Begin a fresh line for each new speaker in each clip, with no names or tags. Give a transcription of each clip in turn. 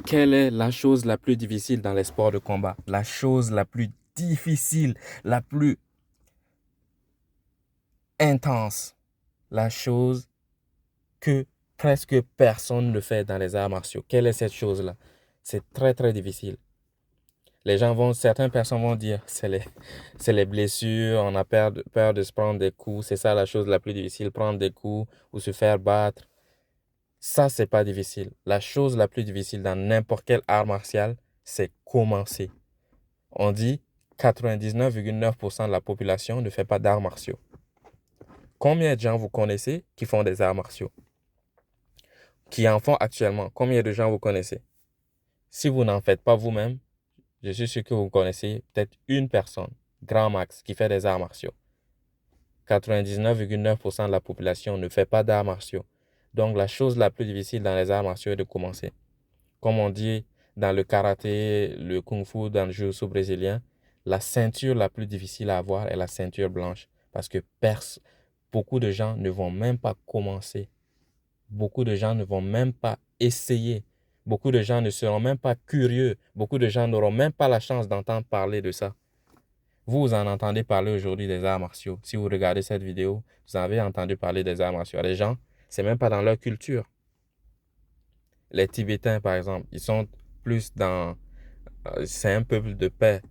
Quelle est la chose la plus difficile dans les sports de combat? La chose la plus difficile, la plus intense, la chose que presque personne ne fait dans les arts martiaux. Quelle est cette chose-là? C'est très, très difficile. Certaines personnes vont dire, c'est les blessures, on a peur de se prendre des coups, c'est ça la chose la plus difficile, prendre des coups ou se faire battre. Ça, c'est pas difficile. La chose la plus difficile dans n'importe quel art martial, c'est commencer. On dit 99,9% de la population ne fait pas d'arts martiaux. Combien de gens vous connaissez qui font des arts martiaux? Qui en font actuellement? Combien de gens vous connaissez? Si vous n'en faites pas vous-même, je suis sûr que vous connaissez peut-être une personne, grand max, qui fait des arts martiaux. 99,9% de la population ne fait pas d'arts martiaux. Donc, la chose la plus difficile dans les arts martiaux est de commencer. Comme on dit dans le karaté, le kung-fu, dans le jiu-jitsu brésilien, la ceinture la plus difficile à avoir est la ceinture blanche. Parce que beaucoup de gens ne vont même pas commencer. Beaucoup de gens ne vont même pas essayer. Beaucoup de gens ne seront même pas curieux. Beaucoup de gens n'auront même pas la chance d'entendre parler de ça. Vous en entendez parler aujourd'hui des arts martiaux. Si vous regardez cette vidéo, vous avez entendu parler des arts martiaux. Les gens, c'est même pas dans leur culture. Les Tibétains, par exemple, ils sont plus dans... c'est un peuple de paix.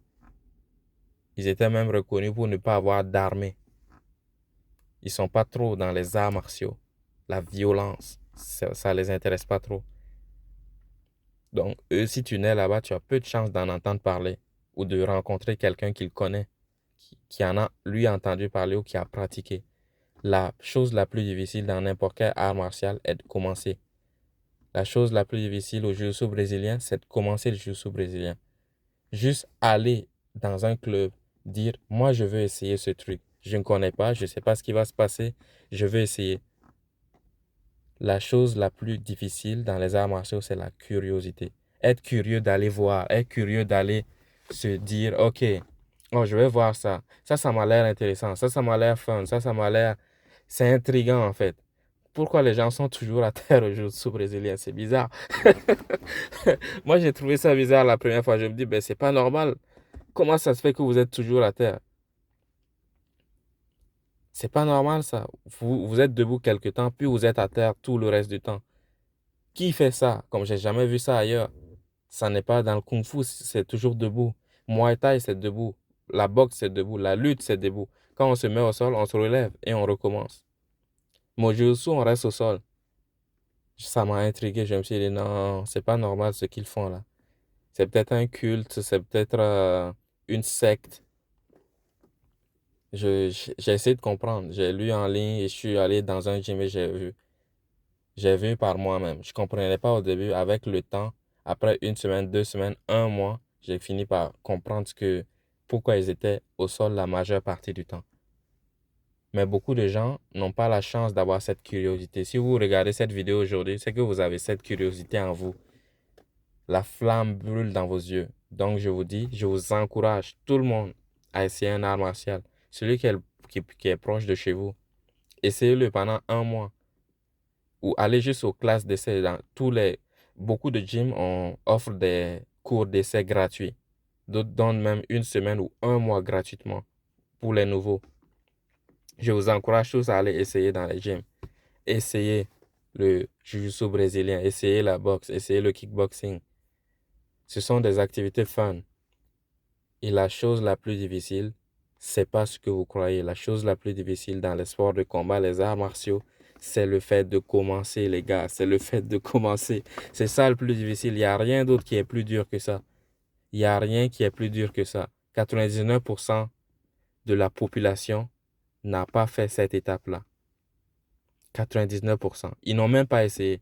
Ils étaient même reconnus pour ne pas avoir d'armée. Ils sont pas trop dans les arts martiaux. La violence, ça les intéresse pas trop. Donc, eux, si tu nais là-bas, tu as peu de chances d'en entendre parler ou de rencontrer quelqu'un qu'il connaît, qui en a, lui, entendu parler ou qui a pratiqué. La chose la plus difficile dans n'importe quel art martial est de commencer. La chose la plus difficile au jiu-jitsu brésilien, c'est de commencer le jiu-jitsu brésilien. Juste aller dans un club, dire, moi, je veux essayer ce truc. Je ne connais pas, je ne sais pas ce qui va se passer, je veux essayer. La chose la plus difficile dans les arts martiaux, c'est la curiosité. Être curieux d'aller voir, être curieux d'aller se dire, OK, oh, je vais voir ça. Ça m'a l'air intéressant. Ça m'a l'air fun. Ça m'a l'air... C'est intriguant, en fait. Pourquoi les gens sont toujours à terre au jiu-jitsu brésilien? C'est bizarre. Moi, j'ai trouvé ça bizarre la première fois. Je me dis, ben, c'est pas normal. Comment ça se fait que vous êtes toujours à terre? C'est pas normal, ça. Vous êtes debout quelque temps, puis vous êtes à terre tout le reste du temps. Qui fait ça? Comme j'ai jamais vu ça ailleurs. Ça n'est pas dans le kung-fu, c'est toujours debout. Muay Thai, c'est debout. La boxe, c'est debout. La lutte, c'est debout. Quand on se met au sol, on se relève et on recommence. Mais au jiu-jitsu, on reste au sol. Ça m'a intrigué. Je me suis dit, non, c'est pas normal ce qu'ils font là. C'est peut-être un culte, c'est peut-être une secte. J'ai essayé de comprendre. J'ai lu en ligne et je suis allé dans un gym et j'ai vu. J'ai vu par moi-même. Je comprenais pas au début. Avec le temps, après une semaine, 2 semaines, un mois, j'ai fini par comprendre pourquoi ils étaient au sol la majeure partie du temps. Mais beaucoup de gens n'ont pas la chance d'avoir cette curiosité. Si vous regardez cette vidéo aujourd'hui, c'est que vous avez cette curiosité en vous. La flamme brûle dans vos yeux. Donc, je vous dis, je vous encourage, tout le monde, à essayer un art martial. Celui qui est proche de chez vous. Essayez-le pendant un mois. Ou allez juste aux classes d'essai. Beaucoup de gyms offrent des cours d'essai gratuits. D'autres donnent même une semaine ou un mois gratuitement pour les nouveaux. Je vous encourage tous à aller essayer dans les gyms. Essayez le jiu-jitsu brésilien, essayez la boxe, essayez le kickboxing. Ce sont des activités fun. Et la chose la plus difficile, c'est pas ce que vous croyez. La chose la plus difficile dans les sports de combat, les arts martiaux, c'est le fait de commencer, les gars. C'est le fait de commencer. C'est ça le plus difficile. Il n'y a rien d'autre qui est plus dur que ça. Il n'y a rien qui est plus dur que ça. 99% de la population n'a pas fait cette étape-là. 99%. Ils n'ont même pas essayé.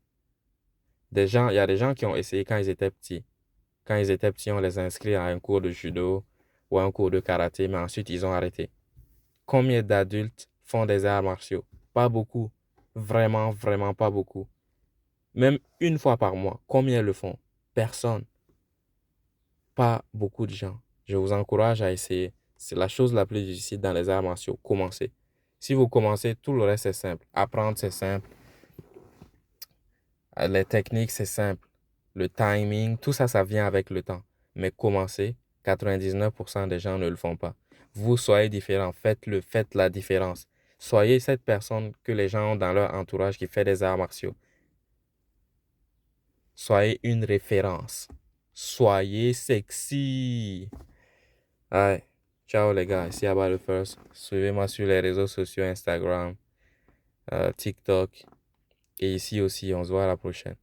Il y a des gens qui ont essayé quand ils étaient petits. Quand ils étaient petits, on les a inscrits à un cours de judo ou à un cours de karaté, mais ensuite ils ont arrêté. Combien d'adultes font des arts martiaux? Pas beaucoup. Vraiment, vraiment pas beaucoup. Même une fois par mois, combien le font? Personne. Pas beaucoup de gens. Je vous encourage à essayer. C'est la chose la plus difficile dans les arts martiaux. Commencez. Si vous commencez, tout le reste c'est simple. Apprendre, c'est simple. Les techniques, c'est simple. le timing, tout ça, ça vient avec le temps. Mais commencer, 99% des gens ne le font pas. Vous soyez différent, faites-le, faites la différence. Soyez cette personne que les gens ont dans leur entourage qui fait des arts martiaux. Soyez une référence. Soyez sexy. Ouais. Ciao les gars, ici Abba le First. Suivez-moi sur les réseaux sociaux Instagram, TikTok. Et ici aussi, on se voit à la prochaine.